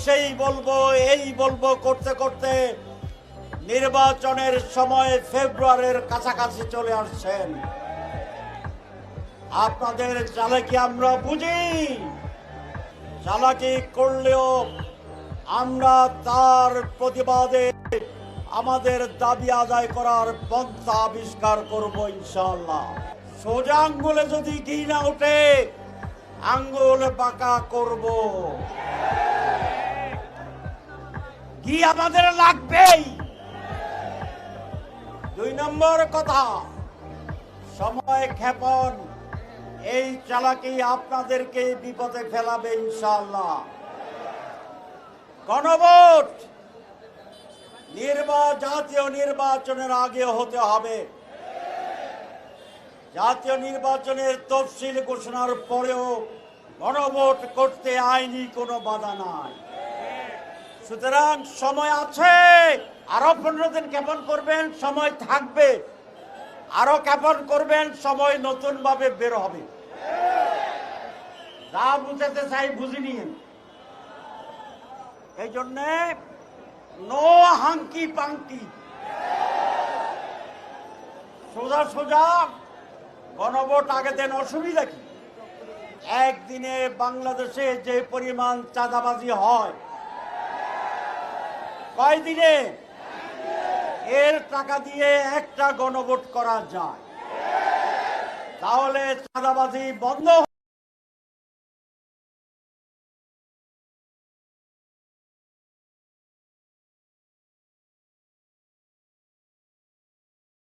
সেই বলবো এই বলবো করতে করতে নির্বাচনের সময় ফেব্রুয়ারির কাছাকাছি চলে আসছেন। আপনাদের চালাকি আমরা বুঝি, চালাকি করলেও আমরা তার প্রতিবাদে আমাদের দাবি আদায় করার পন্থা আবিষ্কার করব ইনশাআল্লাহ। সোজা আঙ্গুলে যদি ঘি না ওঠে আঙ্গুল বাঁকা করব। ঘি আমাদের লাগবেই। ২ নম্বর কথা, সময় ক্ষেপণ, এই চালাকি আপনাদেরকে বিপদে ফেলাবে ইনশাআল্লাহ। গণভোট জাতীয় নির্বাচনের আগে হতে হবে। জাতীয় নির্বাচনের তফসিল ঘোষণার পরেও গণভোট করতে আইনি কোনো বাধা নাই। সুতরাং সময় আছে, আরো 15 দিন ক্ষেপণ করবেন, সময় থাকবে। আরো ক্ষেপণ করবেন, সময় নতুন ভাবে বের হবে। যা বুঝাতে চাই বুঝে নিন। এই জন্যে নো হাঙ্কি পাঙ্কি, সোজা সোজা গণভোট আগে দেন। অসুবিধা কি? একদিনে বাংলাদেশে যে পরিমাণ চাঁদাবাজি হয়, কয়দিনে এর টাকা দিয়ে একটা গণভোট করা যায়। তাহলে চাঁদাবাজি বন্ধ।